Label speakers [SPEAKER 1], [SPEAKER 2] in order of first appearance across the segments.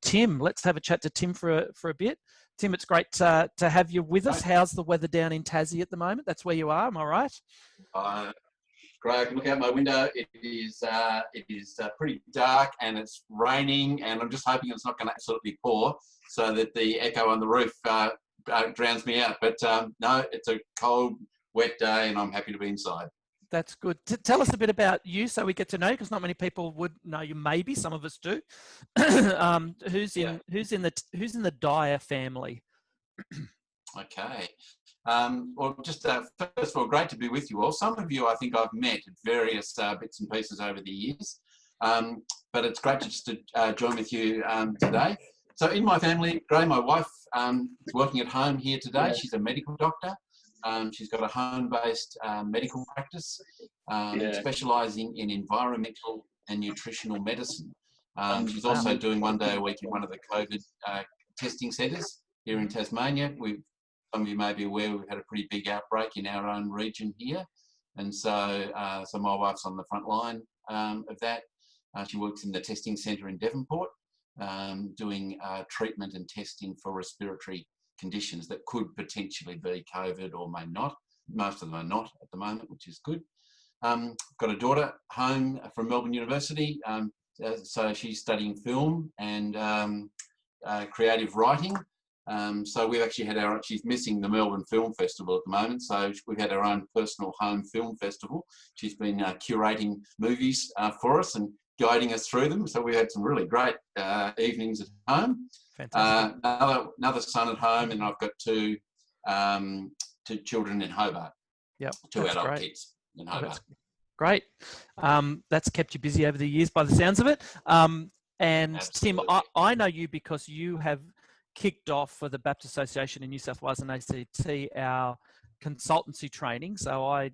[SPEAKER 1] Tim, let's have a chat to Tim for a bit. Tim, it's great to have you with us. How's the weather down in Tassie at the moment? That's where you are, am I right?
[SPEAKER 2] Great. I can look out my window. It is pretty dark and it's raining, and I'm just hoping it's not going to absolutely pour so that the echo on the roof drowns me out. But no, it's a cold, wet day, and I'm happy to be inside.
[SPEAKER 1] That's good. Tell us a bit about you so we get to know you, because not many people would know you. Maybe some of us do. Who's in the Dyer family?
[SPEAKER 2] Okay. Well, just first of all, great to be with you all. Some of you I think I've met at various bits and pieces over the years, but it's great to just join with you today. So in my family, Gray, my wife, is working at home here today. She's a medical doctor. She's got a home-based medical practice, specialising in environmental and nutritional medicine. She's also doing one day a week in one of the COVID testing centres here in Tasmania. Some of you may be aware we've had a pretty big outbreak in our own region here, and so my wife's on the front line of that. She works in the testing centre in Devonport, doing treatment and testing for respiratory conditions that could potentially be COVID or may not. Most of them are not at the moment, which is good. Got a daughter home from Melbourne University, so she's studying film and creative writing. So we've actually had she's missing the Melbourne Film Festival at the moment, so we've had our own personal home film festival. She's been curating movies for us and guiding us through them, so we had some really great evenings at home.
[SPEAKER 1] Fantastic.
[SPEAKER 2] Another son at home, and I've got two children in Hobart.
[SPEAKER 1] Yep,
[SPEAKER 2] two adult kids in Hobart.
[SPEAKER 1] Great. That's kept you busy over the years by the sounds of it. And
[SPEAKER 2] Absolutely.
[SPEAKER 1] Tim, I know you because you have kicked off for the Baptist Association in New South Wales and ACT our consultancy training. So I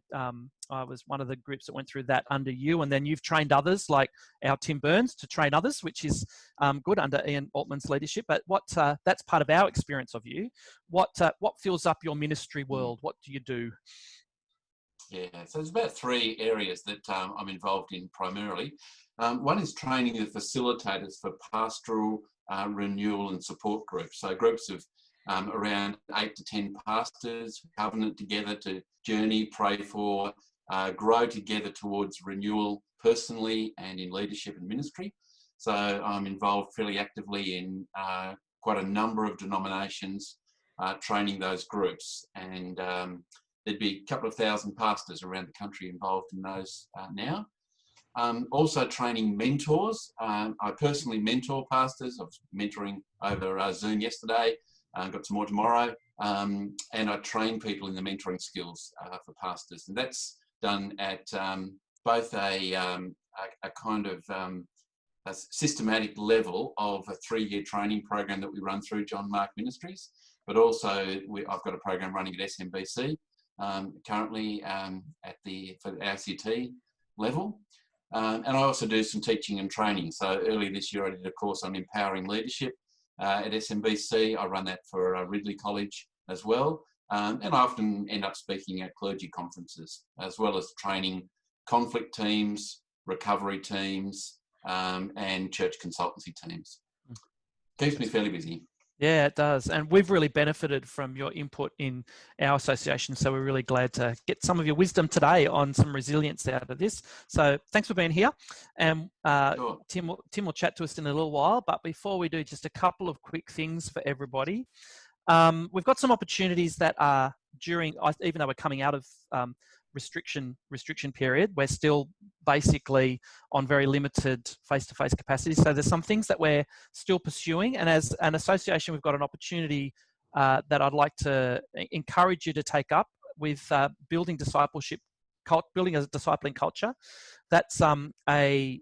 [SPEAKER 1] was one of the groups that went through that under you, and then you've trained others like our Tim Burns to train others, which is good under Ian Altman's leadership. But that's part of our experience of you. What fills up your ministry world? What do you do?
[SPEAKER 2] Yeah, so there's about three areas that I'm involved in primarily. One is training the facilitators for pastoral renewal and support groups. So groups of around 8 to 10 pastors covenant together to journey, pray for, grow together towards renewal personally and in leadership and ministry. So I'm involved fairly actively in quite a number of denominations training those groups, and there'd be a couple of thousand pastors around the country involved in those now. Also training mentors. I personally mentor pastors. I was mentoring over Zoom yesterday. Got some more tomorrow. And I train people in the mentoring skills for pastors. And that's done at both a kind of a systematic level of a 3-year training program that we run through John Mark Ministries, but also I've got a program running at SMBC currently for the ACT level. And I also do some teaching and training. So earlier this year I did a course on empowering leadership at SMBC. I run that for Ridley College as well. And I often end up speaking at clergy conferences, as well as training conflict teams, recovery teams, and church consultancy teams. Keeps me fairly busy.
[SPEAKER 1] Yeah, it does. And we've really benefited from your input in our association. So we're really glad to get some of your wisdom today on some resilience out of this. So thanks for being here. And
[SPEAKER 2] Sure.
[SPEAKER 1] Tim will chat to us in a little while. But before we do, just a couple of quick things for everybody. We've got some opportunities that are even though we're coming out of restriction period, we're still basically on very limited face-to-face capacity. So there's some things that we're still pursuing, and as an association we've got an opportunity that I'd like to encourage you to take up with building a discipling culture. That's a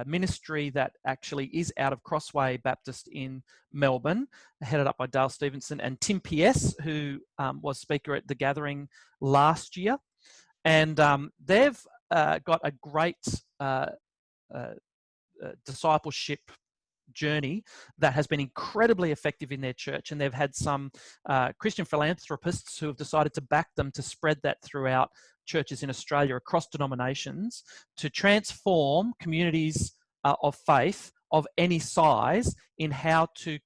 [SPEAKER 1] ministry that actually is out of Crossway Baptist in Melbourne, headed up by Dale Stevenson and Tim P.S., who was speaker at the gathering last year. And they've got a great discipleship journey that has been incredibly effective in their church, and they've had some Christian philanthropists who have decided to back them to spread that throughout churches in Australia across denominations to transform communities of faith of any size in how to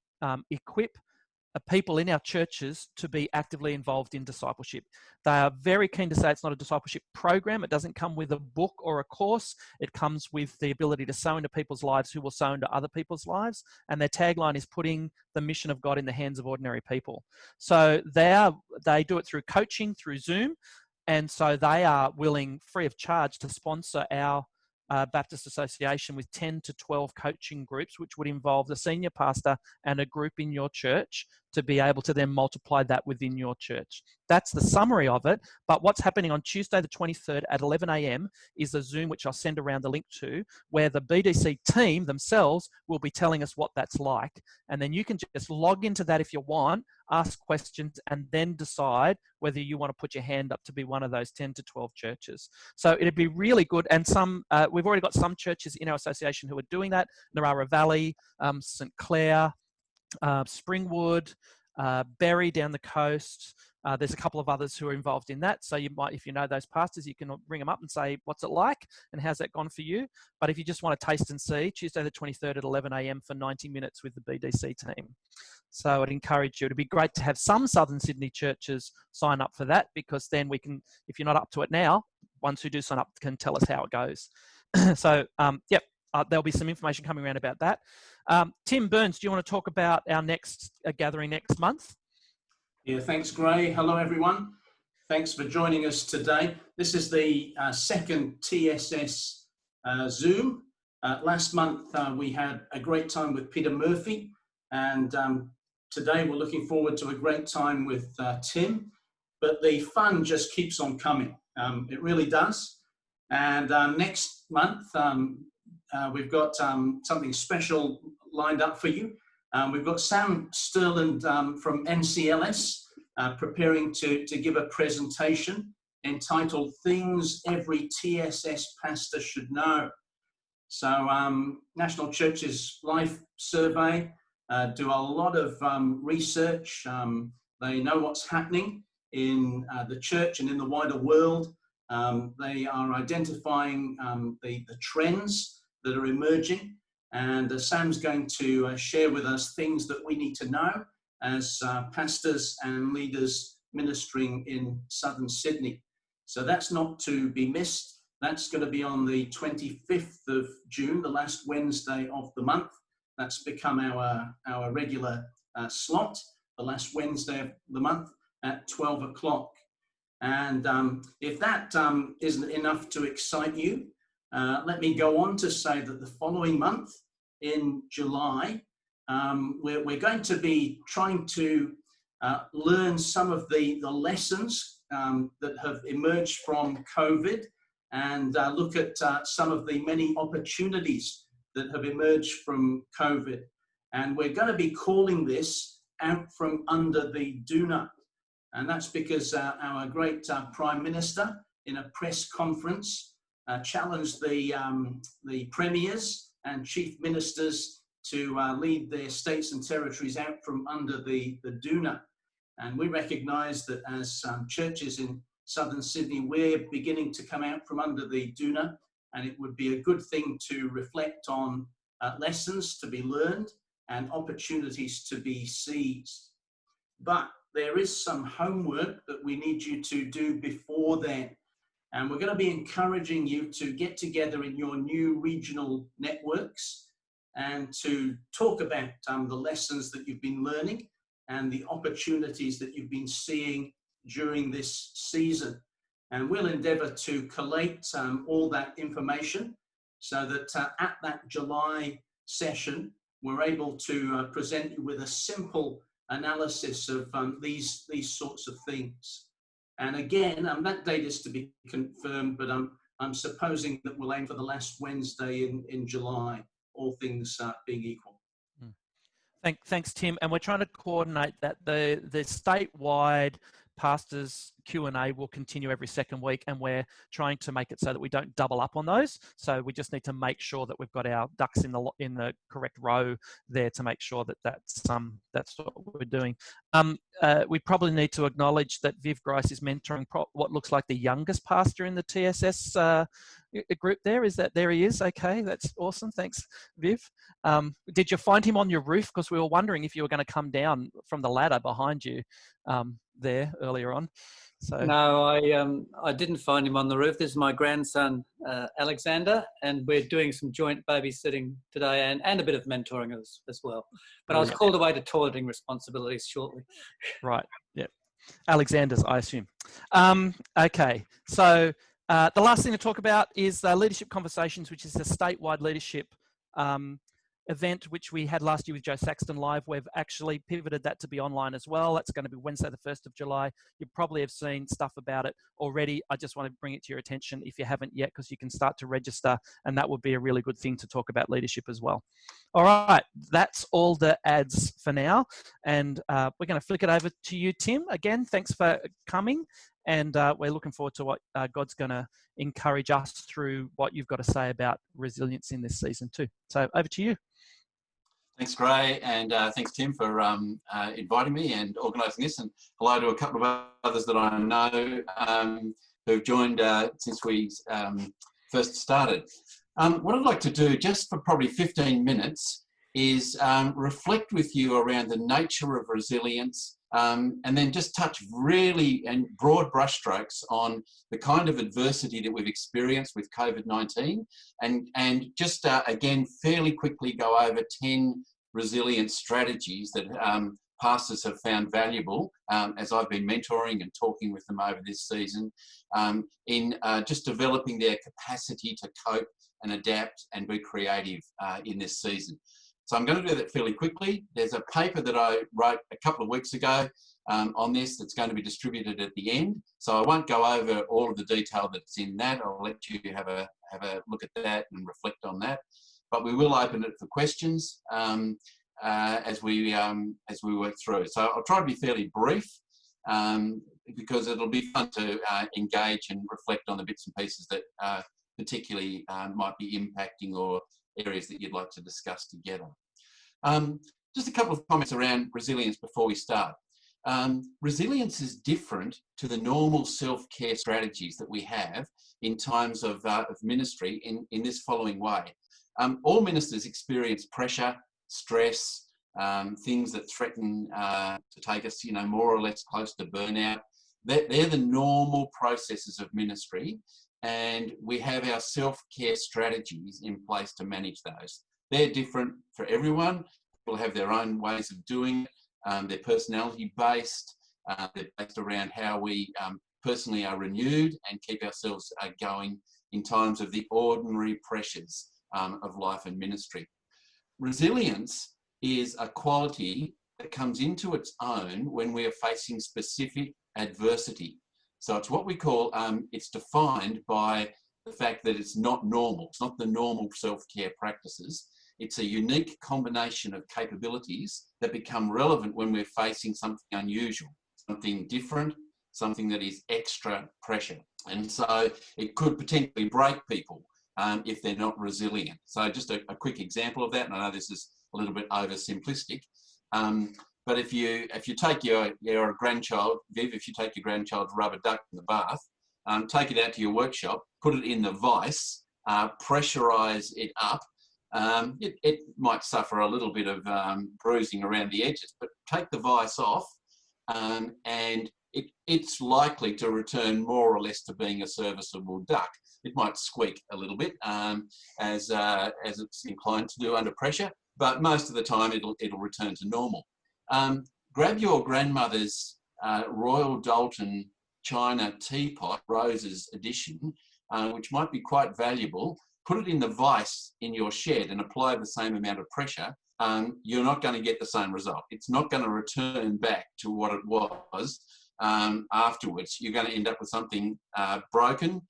[SPEAKER 1] equip people in our churches to be actively involved in discipleship. They are very keen to say it's not a discipleship program. It doesn't come with a book or a course. It comes with the ability to sow into people's lives who will sow into other people's lives. And their tagline is putting the mission of God in the hands of ordinary people. So they do it through coaching, through Zoom. And so they are willing, free of charge, to sponsor our Baptist Association with 10 to 12 coaching groups, which would involve the senior pastor and a group in your church, to be able to then multiply that within your church. That's the summary of it. But what's happening on Tuesday the 23rd at 11 a.m. is a Zoom, which I'll send around the link to, where the BDC team themselves will be telling us what that's like. And then you can just log into that if you want, ask questions, and then decide whether you want to put your hand up to be one of those 10 to 12 churches. So it'd be really good. And we've already got some churches in our association who are doing that. Narara Valley, St. Clair, Springwood, Berry down the coast. There's a couple of others who are involved in that. So you might, if you know those pastors, you can ring them up and say, what's it like and how's that gone for you? But if you just want to taste and see, Tuesday the 23rd at 11 a.m. for 90 minutes with the BDC team. So I'd encourage you. It'd be great to have some Southern Sydney churches sign up for that, because then we can, if you're not up to it now, ones who do sign up can tell us how it goes. So, yep. There'll be some information coming around about that. Tim Burns, do you want to talk about our next gathering next month?
[SPEAKER 3] Yeah, thanks, Gray. Hello, everyone. Thanks for joining us today. This is the second TSS Zoom. Last month, we had a great time with Peter Murphy, and today we're looking forward to a great time with Tim. But the fun just keeps on coming. It really does. And next month, we've got something special lined up for you. We've got Sam Sterland from NCLS preparing to give a presentation entitled Things Every TSS Pastor Should Know. So National Churches Life Survey do a lot of research. They know what's happening in the church and in the wider world. They are identifying the trends that are emerging, and Sam's going to share with us things that we need to know as pastors and leaders ministering in Southern Sydney. So that's not to be missed. That's going to be on the 25th of June, the last Wednesday of the month. That's become our regular slot, the last Wednesday of the month at 12 o'clock. And if that isn't enough to excite you, let me go on to say that the following month, in July, we're going to be trying to learn some of the lessons that have emerged from COVID, and look at some of the many opportunities that have emerged from COVID. And we're going to be calling this Out From Under the Doona. And that's because our great Prime Minister, in a press conference, challenged the premiers and chief ministers to lead their states and territories out from under the doona. And we recognise that as churches in Southern Sydney, we're beginning to come out from under the doona, and it would be a good thing to reflect on lessons to be learned and opportunities to be seized. But there is some homework that we need you to do before then. And we're going to be encouraging you to get together in your new regional networks and to talk about the lessons that you've been learning and the opportunities that you've been seeing during this season. And we'll endeavour to collate all that information so that at that July session, we're able to present you with a simple analysis of these sorts of things. And again, that date is to be confirmed, but I'm supposing that we'll aim for the last Wednesday in July, all things being equal.
[SPEAKER 1] Thanks, Tim. And we're trying to coordinate that the statewide pastors Q&A will continue every second week, and we're trying to make it so that we don't double up on those. So we just need to make sure that we've got our ducks in the correct row there to make sure that that's what we're doing. We probably need to acknowledge that Viv Grice is mentoring what looks like the youngest pastor in the TSS group there? Is that there he is? Okay, that's awesome. Thanks, Viv. Did you find him on your roof? Because we were wondering if you were going to come down from the ladder behind you there earlier on. So
[SPEAKER 4] no, I didn't find him on the roof. This is my grandson, Alexander, and we're doing some joint babysitting today and a bit of mentoring as well. But I was called away to toileting responsibilities shortly.
[SPEAKER 1] Right, yeah. Alexander's, I assume. Okay, so the last thing to talk about is Leadership Conversations, which is a statewide leadership event which we had last year with Joe Saxton Live. We've actually pivoted that to be online as well. That's going to be Wednesday the 1st of July. You probably have seen stuff about it already. I just want to bring it to your attention if you haven't yet, because you can start to register, and that would be a really good thing to talk about leadership as well. All right, that's all the ads for now, and we're going to flick it over to you, Tim. Again, thanks for coming, and we're looking forward to what God's going to encourage us through what you've got to say about resilience in this season too. So over to you.
[SPEAKER 2] Thanks, Gray, and thanks, Tim, for inviting me and organising this. And hello to a couple of others that I know who've joined since we first started. What I'd like to do, just for probably 15 minutes, is reflect with you around the nature of resilience, and then just touch really in broad brushstrokes on the kind of adversity that we've experienced with COVID-19, and just again fairly quickly go over 10 resilience strategies that pastors have found valuable as I've been mentoring and talking with them over this season in just developing their capacity to cope and adapt and be creative in this season. So I'm going to do that fairly quickly. There's a paper that I wrote a couple of weeks ago on this that's going to be distributed at the end. So I won't go over all of the detail that's in that. I'll let you have a look at that and reflect on that. But we will open it for questions as we work through. So I'll try to be fairly brief because it'll be fun to engage and reflect on the bits and pieces that particularly might be impacting or areas that you'd like to discuss together. Just a couple of comments around resilience before we start. Resilience is different to the normal self-care strategies that we have in times of ministry in this following way. All ministers experience pressure, stress, things that threaten to take us, more or less close to burnout. They're the normal processes of ministry. And we have our self-care strategies in place to manage those. They're different for everyone. People have their own ways of doing it. They're personality-based. They're based around how we personally are renewed and keep ourselves going in times of the ordinary pressures of life and ministry. Resilience is a quality that comes into its own when we are facing specific adversity. So it's what we call, it's defined by the fact that it's not normal. It's not the normal self-care practices. It's a unique combination of capabilities that become relevant when we're facing something unusual, something different, something that is extra pressure. And so it could potentially break people if they're not resilient. So just a quick example of that, and I know this is a little bit oversimplistic, but if you take your grandchild, Viv, if you take your grandchild to rub a duck in the bath, take it out to your workshop, put it in the vice, pressurise it up. It might suffer a little bit of bruising around the edges, but take the vice off, and it's likely to return more or less to being a serviceable duck. It might squeak a little bit as it's inclined to do under pressure, but most of the time it'll return to normal. Grab your grandmother's Royal Doulton China teapot, Rose's edition, which might be quite valuable. Put it in the vice in your shed and apply the same amount of pressure. You're not going to get the same result. It's not going to return back to what it was afterwards. You're going to end up with something broken,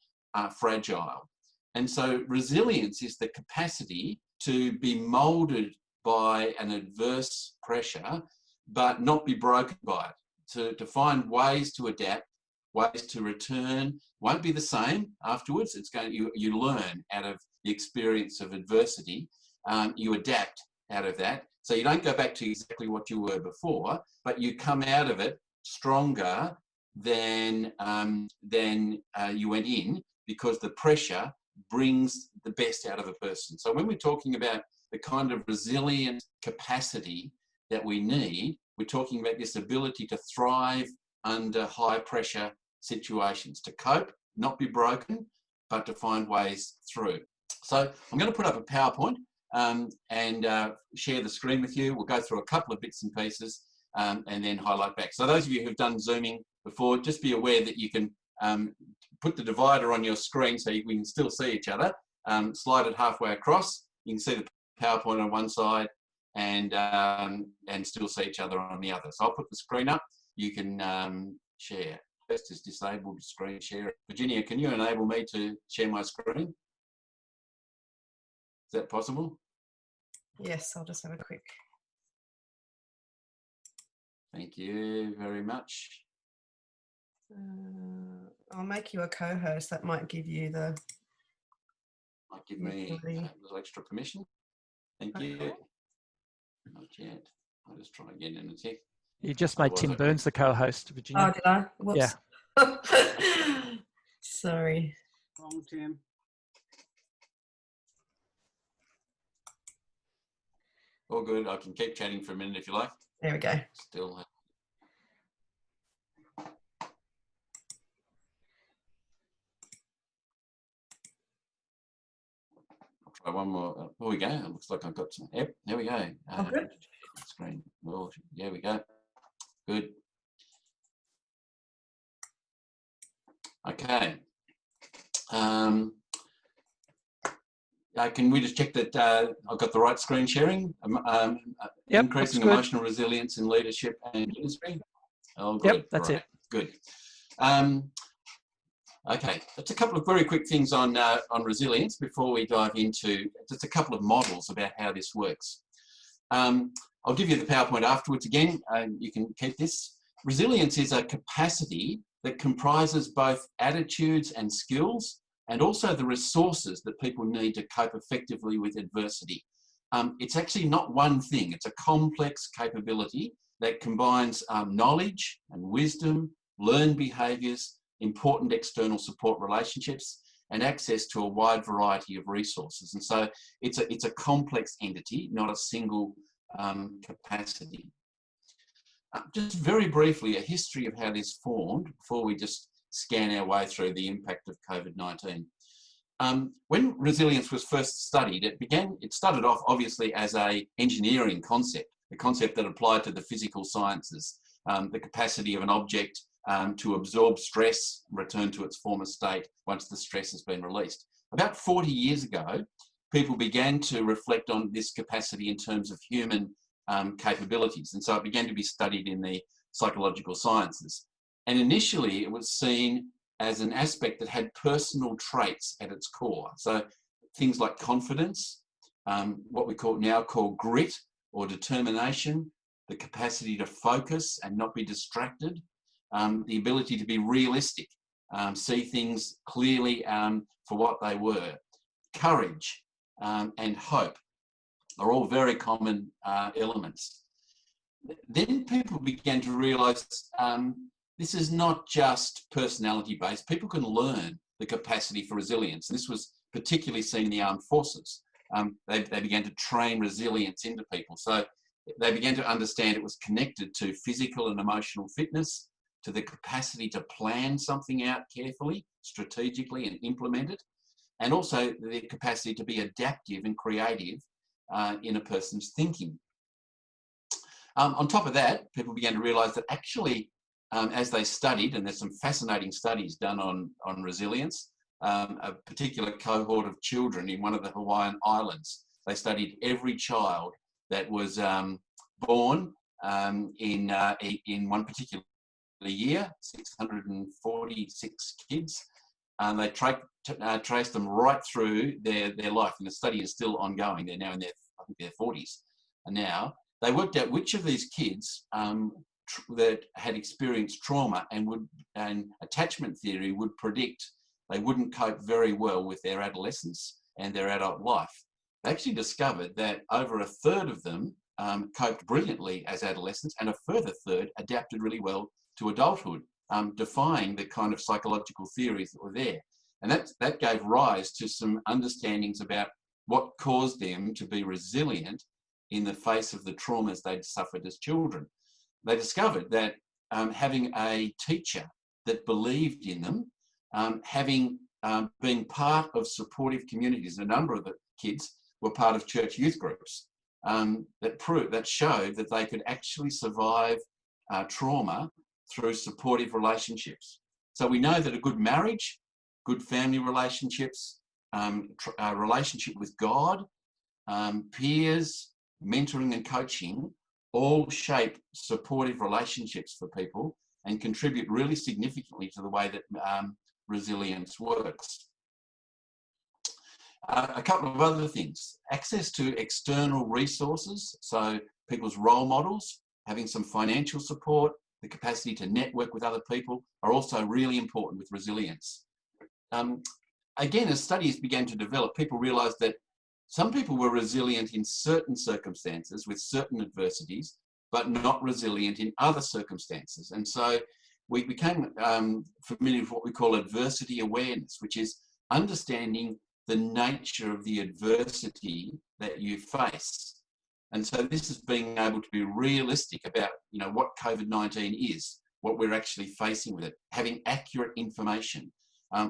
[SPEAKER 2] fragile. And so resilience is the capacity to be moulded by an adverse pressure, but not be broken by it. To find ways to adapt, ways to return. Won't be the same afterwards. It's going you learn out of the experience of adversity. You adapt out of that. So you don't go back to exactly what you were before, but you come out of it stronger than you went in, because the pressure brings the best out of a person. So when we're talking about the kind of resilient capacity that we need, we're talking about this ability to thrive under high pressure situations, to cope, not be broken, but to find ways through. So I'm going to put up a PowerPoint and share the screen with you. We'll go through a couple of bits and pieces and then highlight back. So those of you who've done Zooming before, just be aware that you can put the divider on your screen so we can still see each other. Slide it halfway across. You can see the PowerPoint on one side and still see each other on the other. So I'll put the screen up. You can share. First is disabled screen share. Virginia, can you enable me to share my screen? Is that possible?
[SPEAKER 5] Yes, I'll just have a quick.
[SPEAKER 2] Thank you very much.
[SPEAKER 5] I'll make you a co-host. That might give you the.
[SPEAKER 2] Might give me a little extra permission. Thank you. Not yet. I'll just try again in a tick.
[SPEAKER 1] You just made Tim Burns the co-host, Virginia.
[SPEAKER 5] Oh, did I? Whoops. Yeah. Sorry.
[SPEAKER 3] Wrong, Tim.
[SPEAKER 2] All good. I can keep chatting for a minute if you like.
[SPEAKER 5] There we go.
[SPEAKER 2] Still. I'll try one more. Here we go. It looks like I've got some. Yep. There we go.
[SPEAKER 5] Oh, good.
[SPEAKER 2] Screen. Well, there we go. Good. Okay. Can we just check that I've got the right screen sharing?
[SPEAKER 1] Yep,
[SPEAKER 2] increasing
[SPEAKER 1] that's good.
[SPEAKER 2] emotional resilience in leadership and industry. Oh, good.
[SPEAKER 1] Yep, that's
[SPEAKER 2] right.
[SPEAKER 1] it.
[SPEAKER 2] Good. Okay, that's a couple of very quick things on resilience before we dive into just a couple of models about how this works. I'll give you the PowerPoint afterwards again. You can keep this. Resilience is a capacity that comprises both attitudes and skills, and also the resources that people need to cope effectively with adversity. It's actually not one thing. It's a complex capability that combines knowledge and wisdom, learned behaviours, important external support relationships, and access to a wide variety of resources. And so it's a complex entity, not a single capacity. Just very briefly, a history of how this formed before we just scan our way through the impact of COVID-19. When resilience was first studied, it started off obviously as an engineering concept, a concept that applied to the physical sciences, the capacity of an object to absorb stress, return to its former state once the stress has been released. About 40 years ago, people began to reflect on this capacity in terms of human capabilities. And so it began to be studied in the psychological sciences. And initially it was seen as an aspect that had personal traits at its core. So things like confidence, what we now call grit or determination, the capacity to focus and not be distracted, the ability to be realistic, see things clearly for what they were, courage and hope are all very common elements. Then people began to realise this is not just personality based. People can learn the capacity for resilience. This was particularly seen in the armed forces. They began to train resilience into people. So they began to understand it was connected to physical and emotional fitness, to the capacity to plan something out carefully, strategically and implement it, and also the capacity to be adaptive and creative in a person's thinking. On top of that, people began to realise that actually, as they studied, and there's some fascinating studies done on resilience, a particular cohort of children in one of the Hawaiian Islands, they studied every child that was born in one particular year, 646 kids, and they traced them right through their life, and the study is still ongoing. They're now in their 40s, and now they worked out which of these kids that had experienced trauma and attachment theory would predict they wouldn't cope very well with their adolescence and their adult life. They actually discovered that over a third of them coped brilliantly as adolescents, and a further third adapted really well to adulthood, defying the kind of psychological theories that were there. And that gave rise to some understandings about what caused them to be resilient in the face of the traumas they'd suffered as children. They discovered that having a teacher that believed in them, being part of supportive communities, a number of the kids were part of church youth groups, that showed that they could actually survive trauma through supportive relationships. So we know that a good marriage, good family relationships, a relationship with God, peers, mentoring and coaching all shape supportive relationships for people and contribute really significantly to the way that resilience works. A couple of other things: access to external resources, so people's role models, having some financial support, the capacity to network with other people are also really important with resilience. Again, as studies began to develop, people realised that some people were resilient in certain circumstances with certain adversities, but not resilient in other circumstances. And so we became familiar with what we call adversity awareness, which is understanding the nature of the adversity that you face. And so this is being able to be realistic about, what COVID-19 is, what we're actually facing with it, having accurate information,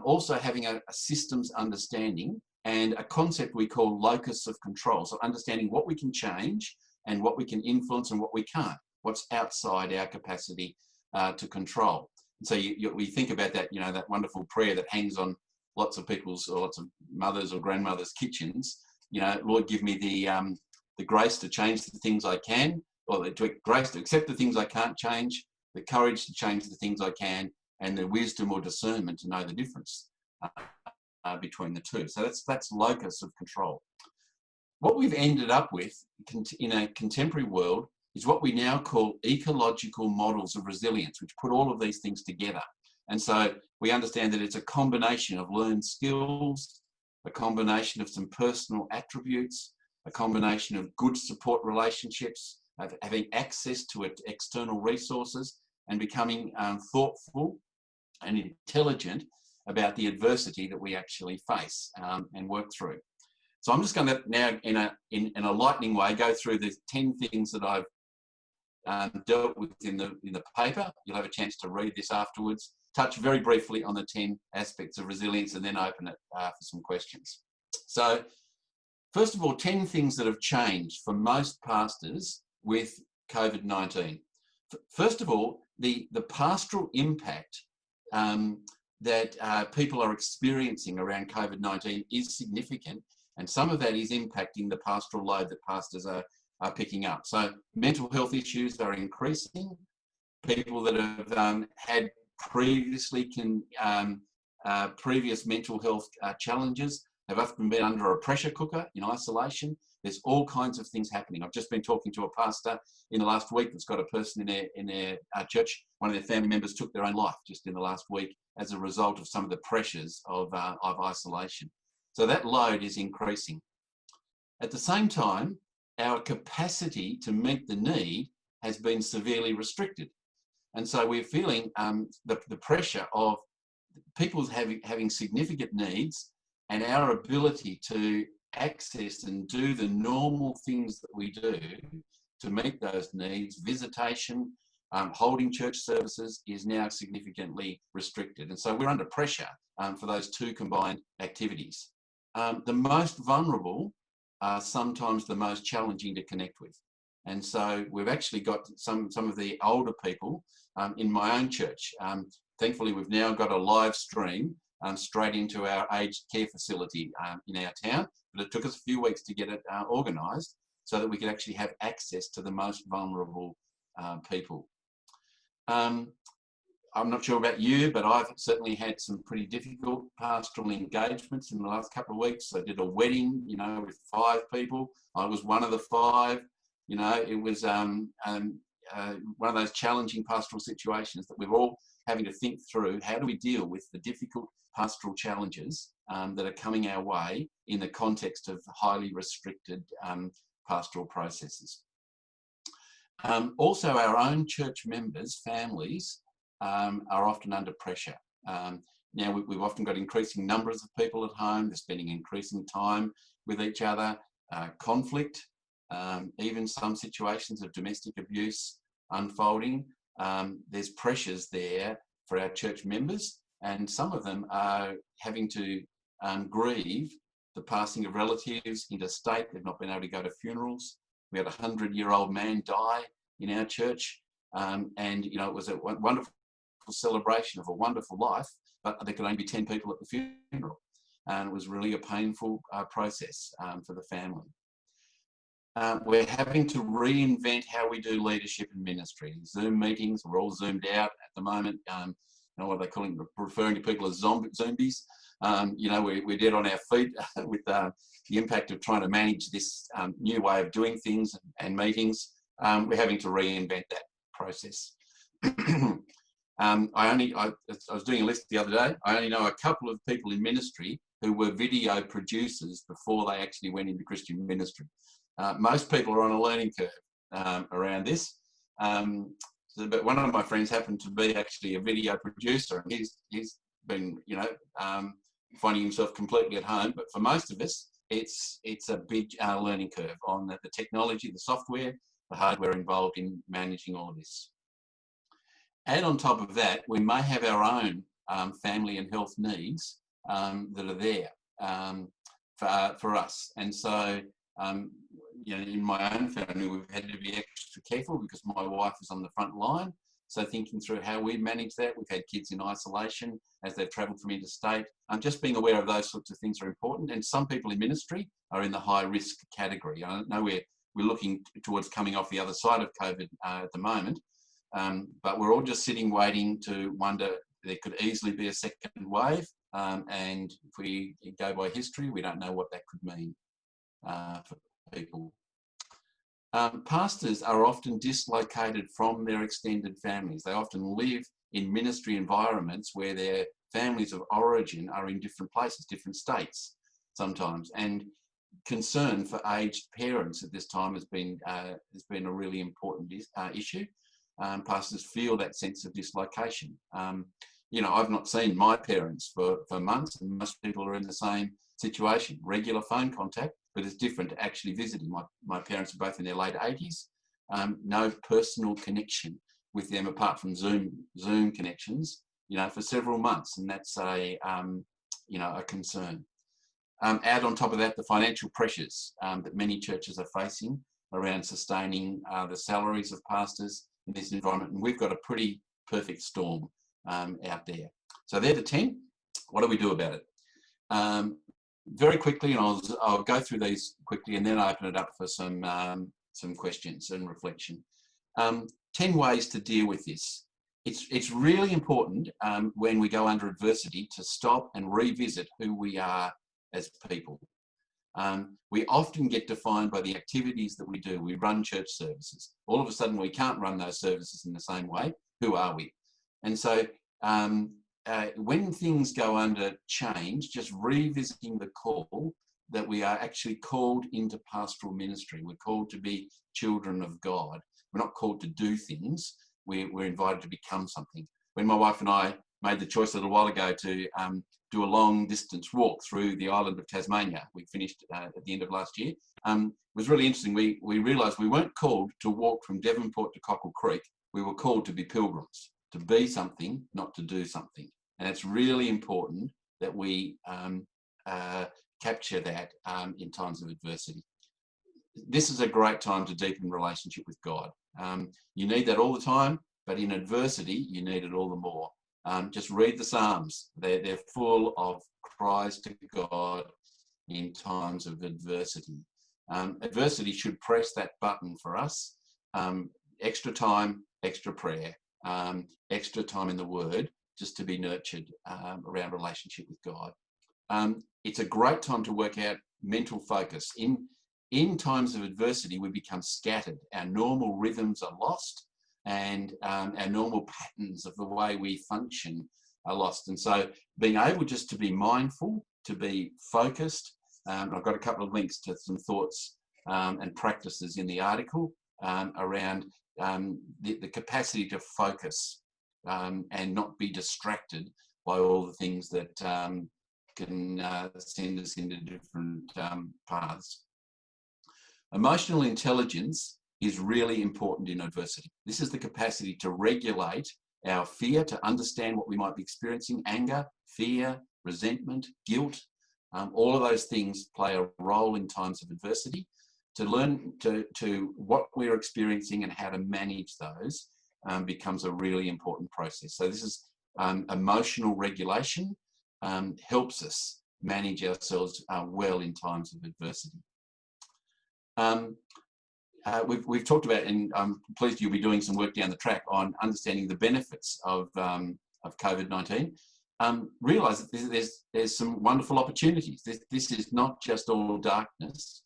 [SPEAKER 2] also having a systems understanding and a concept we call locus of control. So understanding what we can change and what we can influence and what we can't, what's outside our capacity to control. And so we think about that, that wonderful prayer that hangs on lots of people's or lots of mothers or grandmothers' kitchens. Lord, give me the grace to change the things I can, or the grace to accept the things I can't change, the courage to change the things I can, and the wisdom or discernment to know the difference between the two. So that's locus of control. What we've ended up with in a contemporary world is what we now call ecological models of resilience, which put all of these things together. And so we understand that it's a combination of learned skills, a combination of some personal attributes, a combination of good support relationships, of having access to external resources, and becoming thoughtful and intelligent about the adversity that we actually face and work through. So I'm just going to now, in a lightning way, go through the 10 things that I've dealt with in the paper. You'll have a chance to read this afterwards. Touch very briefly on the 10 aspects of resilience and then open it for some questions. So first of all, 10 things that have changed for most pastors with COVID-19. First of all, the pastoral impact that people are experiencing around COVID-19 is significant, and some of that is impacting the pastoral load that pastors are picking up. So mental health issues are increasing. People that have had previous mental health challenges have often been under a pressure cooker in isolation. There's all kinds of things happening. I've just been talking to a pastor in the last week that's got a person in their church. One of their family members took their own life just in the last week as a result of some of the pressures of isolation. So that load is increasing. At the same time, our capacity to meet the need has been severely restricted. And so we're feeling the pressure of people having significant needs, and our ability to access and do the normal things that we do to meet those needs, visitation, holding church services, is now significantly restricted. And so we're under pressure for those two combined activities. The most vulnerable are sometimes the most challenging to connect with. And so we've actually got some of the older people in my own church. Thankfully, we've now got a live stream straight into our aged care facility in our town, but it took us a few weeks to get it organised so that we could actually have access to the most vulnerable people. I'm not sure about you, but I've certainly had some pretty difficult pastoral engagements in the last couple of weeks. I did a wedding, with 5 people. I was one of the 5. It was one of those challenging pastoral situations that we're all having to think through. How do we deal with the difficult pastoral challenges that are coming our way in the context of highly restricted pastoral processes? Also, our own church members, families, are often under pressure. Now we've often got increasing numbers of people at home. They're spending increasing time with each other, conflict, even some situations of domestic abuse unfolding. There's pressures there for our church members, and some of them are having to grieve the passing of relatives interstate. They've not been able to go to funerals. We had a 100-year-old man die in our church, and you know, it was a wonderful celebration of a wonderful life, but there could only be 10 people at the funeral, and it was really a painful process for the family. We're having to reinvent how we do leadership and ministry. Zoom meetings, we're all zoomed out at the moment. You know what they're calling, referring to people as zombies. You know, we're dead on our feet with the impact of trying to manage this new way of doing things and meetings. We're having to reinvent that process. I was doing a list the other day. I only know a couple of people in ministry who were video producers before they actually went into Christian ministry. Most people are on a learning curve around this. But one of my friends happened to be actually a video producer, and he's been, you know, finding himself completely at home. But for most of us, it's a big learning curve on the technology, the software, the hardware involved in managing all of this. And on top of that, we may have our own family and health needs that are there for us. And so, you know, in my own family, we've had to be extra careful because my wife is on the front line. So thinking through how we manage that, we've had kids in isolation as they've travelled from interstate. Just being aware of those sorts of things are important. And some people in ministry are in the high risk category. I know we're looking towards coming off the other side of COVID at the moment, but we're all just sitting waiting to wonder there could easily be a second wave. And if we go by history, we don't know what that could mean for people. Pastors are often dislocated from their extended families. They often live in ministry environments where their families of origin are in different places, different states sometimes. And concern for aged parents at this time has been a really important issue. Pastors feel that sense of dislocation. You know, I've not seen my parents for months, and most people are in the same situation. Regular phone contact, but it's different to actually visiting. My parents are both in their late 80s. No personal connection with them apart from Zoom connections, you know, for several months, and that's you know, a concern. Add on top of that the financial pressures that many churches are facing around sustaining the salaries of pastors in this environment, and we've got a pretty perfect storm out there. So they're the 10. What do we do about it? Very quickly, and I'll go through these quickly and then open it up for some questions and reflection. 10 ways to deal with this. It's really important when we go under adversity to stop and revisit who we are as people. We often get defined by the activities that we do. We run church services. All of a sudden, we can't run those services in the same way. Who are we? And so when things go under change, just revisiting the call that we are actually called into pastoral ministry. We're called to be children of God. We're not called to do things. We're invited to become something. When my wife and I made the choice a little while ago to do a long distance walk through the island of Tasmania, we finished at the end of last year, it was really interesting. We realised we weren't called to walk from Devonport to Cockle Creek. We were called to be pilgrims, to be something, not to do something. And it's really important that we capture that in times of adversity. This is a great time to deepen relationship with God. You need that all the time, but in adversity, you need it all the more. Just read the Psalms. They're full of cries to God in times of adversity. Adversity should press that button for us. Extra time, extra prayer, extra time in the Word, just to be nurtured around relationship with God. It's a great time to work out mental focus. In times of adversity, we become scattered. Our normal rhythms are lost, and our normal patterns of the way we function are lost. And so being able just to be mindful, to be focused, I've got a couple of links to some thoughts and practices in the article around the capacity to focus and not be distracted by all the things that can send us into different paths. Emotional intelligence is really important in adversity. This is the capacity to regulate our fear, to understand what we might be experiencing, anger, fear, resentment, guilt. All of those things play a role in times of adversity. To learn to what we're experiencing and how to manage those becomes a really important process. So this is emotional regulation helps us manage ourselves well in times of adversity. We've talked about, and I'm pleased you'll be doing some work down the track on understanding the benefits of COVID-19. Realise that there's some wonderful opportunities. This is not just all darkness.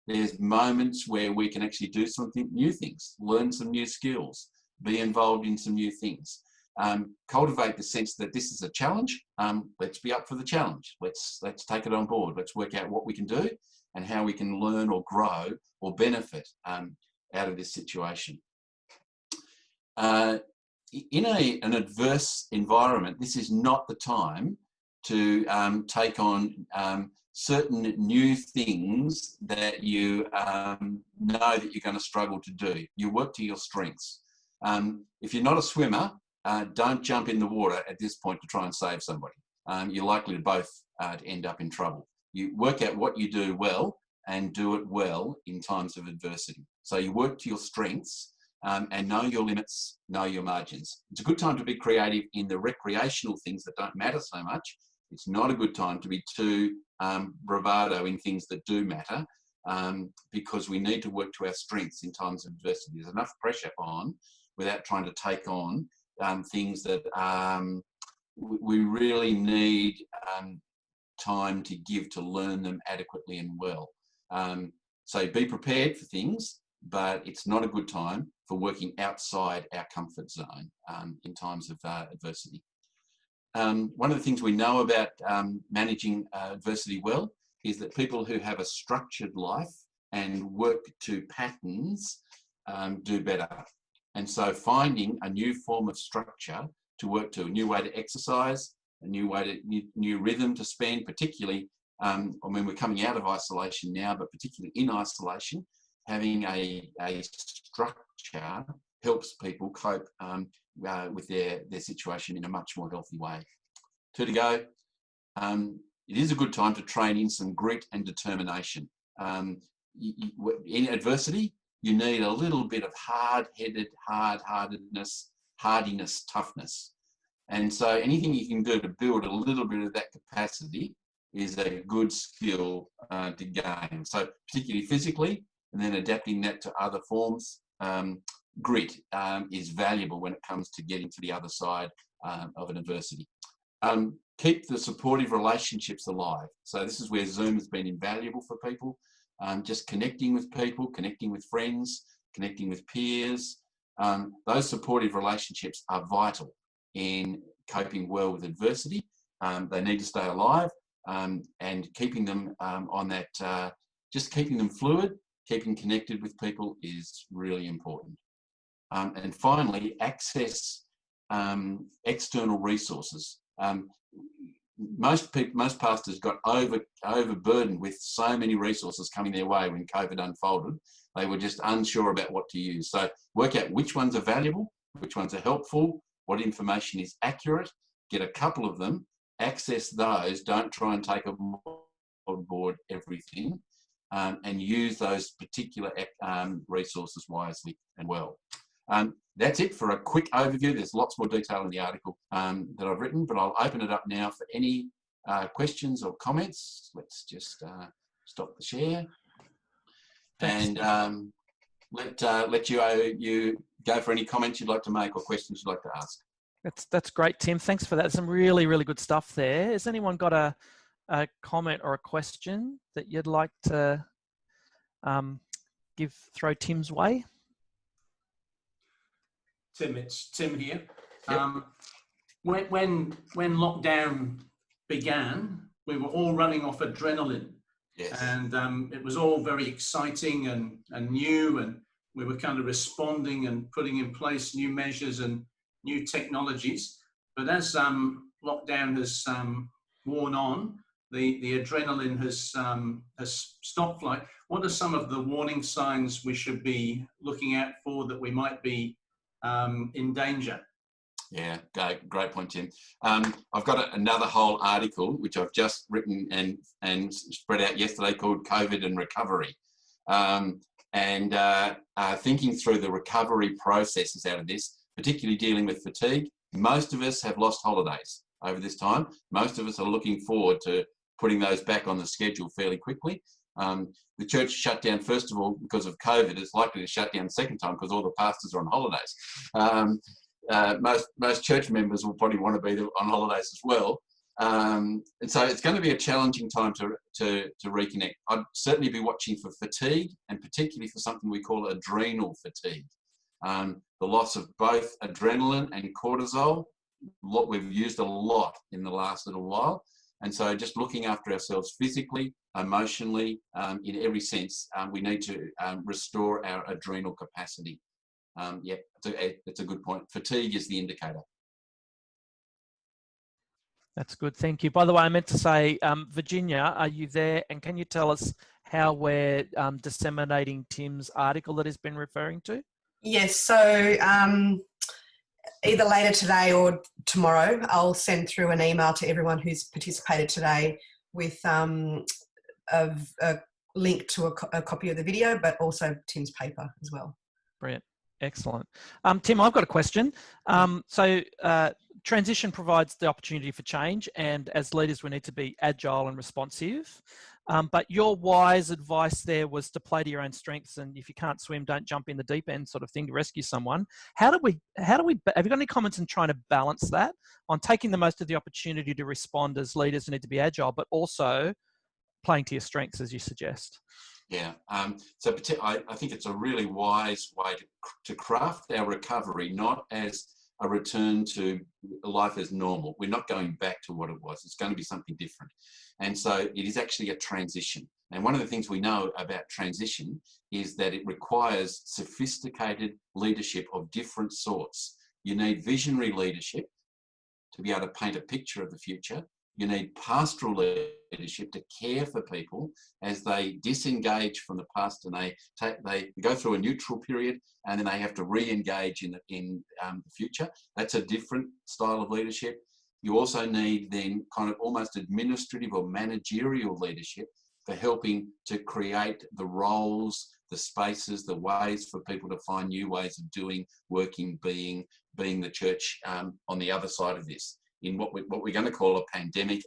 [SPEAKER 2] There's moments where we can actually do something, new things, learn some new skills, be involved in some new things. Cultivate the sense that this is a challenge. Let's be up for the challenge. Let's take it on board. Let's work out what we can do and how we can learn or grow or benefit out of this situation. In an adverse environment, this is not the time to take on certain new things that you know that you're going to struggle to do. You work to your strengths. If you're not a swimmer, don't jump in the water at this point to try and save somebody. You're likely to both end up in trouble. You work out what you do well and do it well in times of adversity. So you work to your strengths and know your limits, know your margins. It's a good time to be creative in the recreational things that don't matter so much. It's not a good time to be too bravado in things that do matter because we need to work to our strengths in times of adversity. There's enough pressure on without trying to take on things that we really need time to give to learn them adequately and well. So be prepared for things, but it's not a good time for working outside our comfort zone in times of adversity. One of the things we know about managing adversity well is that people who have a structured life and work to patterns do better. And so finding a new form of structure to work to, a new way to exercise, a new way to, new rhythm to spend, particularly, I mean, we're coming out of isolation now, but particularly in isolation, having a structure helps people cope with their situation in a much more healthy way. 2 to go. It is a good time to train in some grit and determination. In adversity, you need a little bit of hard-headed, hard-heartedness, hardiness, toughness. And so anything you can do to build a little bit of that capacity is a good skill to gain. So particularly physically, and then adapting that to other forms, grit is valuable when it comes to getting to the other side of an adversity. Keep the supportive relationships alive. So this is where Zoom has been invaluable for people. Just connecting with people, connecting with friends, connecting with peers. Those supportive relationships are vital in coping well with adversity. They need to stay alive and keeping them on that, just keeping them fluid, keeping connected with people is really important. And finally, access external resources. Most pastors got overburdened with so many resources coming their way when COVID unfolded. They were just unsure about what to use. So work out which ones are valuable, which ones are helpful, what information is accurate, get a couple of them, access those, don't try and take on board everything, and use those particular resources wisely and well. That's it for a quick overview. There's lots more detail in the article that I've written, but I'll open it up now for any questions or comments. Let's just stop the share. Thanks. And let you go for any comments you'd like to make or questions you'd like to ask.
[SPEAKER 1] That's great, Tim. Thanks for that. Some really, really good stuff there. Has anyone got a comment or a question that you'd like to throw Tim's way?
[SPEAKER 3] Tim, it's Tim here.
[SPEAKER 2] Yep.
[SPEAKER 3] When lockdown began, we were all running off adrenaline.
[SPEAKER 2] Yes.
[SPEAKER 3] And it was all very exciting and new, and we were kind of responding and putting in place new measures and new technologies. But as lockdown has worn on, the adrenaline has stopped flight. What are some of the warning signs we should be looking out for that we might be in danger?
[SPEAKER 2] Yeah, great point, Tim. I've got another whole article which I've just written and spread out yesterday called COVID and Recovery. Thinking through the recovery processes out of this, particularly dealing with fatigue. Most of us have lost holidays over this time. Most of us are looking forward to putting those back on the schedule fairly quickly. The church shut down, first of all, because of COVID. It's likely to shut down the second time because all the pastors are on holidays. Most church members will probably want to be on holidays as well. And so it's going to be a challenging time to reconnect. I'd certainly be watching for fatigue, and particularly for something we call adrenal fatigue. The loss of both adrenaline and cortisol, what we've used a lot in the last little while. And so just looking after ourselves physically, emotionally, in every sense, we need to restore our adrenal capacity. Yeah, it's a good point. Fatigue is the indicator.
[SPEAKER 1] That's good. Thank you. By the way, I meant to say, Virginia, are you there? And can you tell us how we're disseminating Tim's article that he's been referring to?
[SPEAKER 5] Yes, so either later today or tomorrow, I'll send through an email to everyone who's participated today with a link to a copy of the video, but also Tim's paper as well.
[SPEAKER 1] Brilliant. Excellent. Tim, I've got a question. Transition provides the opportunity for change, and as leaders, we need to be agile and responsive. But your wise advice there was to play to your own strengths, and if you can't swim, don't jump in the deep end, sort of thing, to rescue someone. Have you got any comments on trying to balance that, on taking the most of the opportunity to respond as leaders who need to be agile, but also playing to your strengths, as you suggest?
[SPEAKER 2] Yeah, so I think it's a really wise way to craft our recovery, not as a return to life as normal. We're not going back to what it was. It's going to be something different. And so it is actually a transition. And one of the things we know about transition is that it requires sophisticated leadership of different sorts. You need visionary leadership to be able to paint a picture of the future. You need pastoral leadership to care for people as they disengage from the past, and they go through a neutral period, and then they have to re-engage in the future. That's a different style of leadership. You also need then kind of almost administrative or managerial leadership for helping to create the roles, the spaces, the ways for people to find new ways of doing, working, being the church on the other side of this. In what we're going to call a pandemic,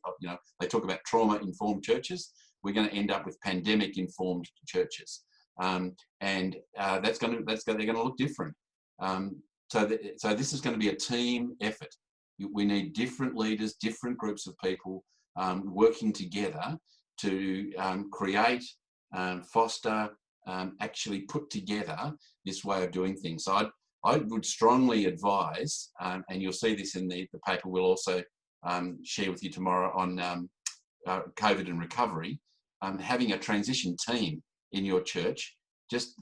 [SPEAKER 2] they talk about trauma-informed churches. We're going to end up with pandemic-informed churches, and they're going to look different. So this is going to be a team effort. We need different leaders, different groups of people working together to create, foster, actually put together this way of doing things. So I would strongly advise, and you'll see this in the paper we'll also share with you tomorrow on COVID and recovery, having a transition team in your church. Just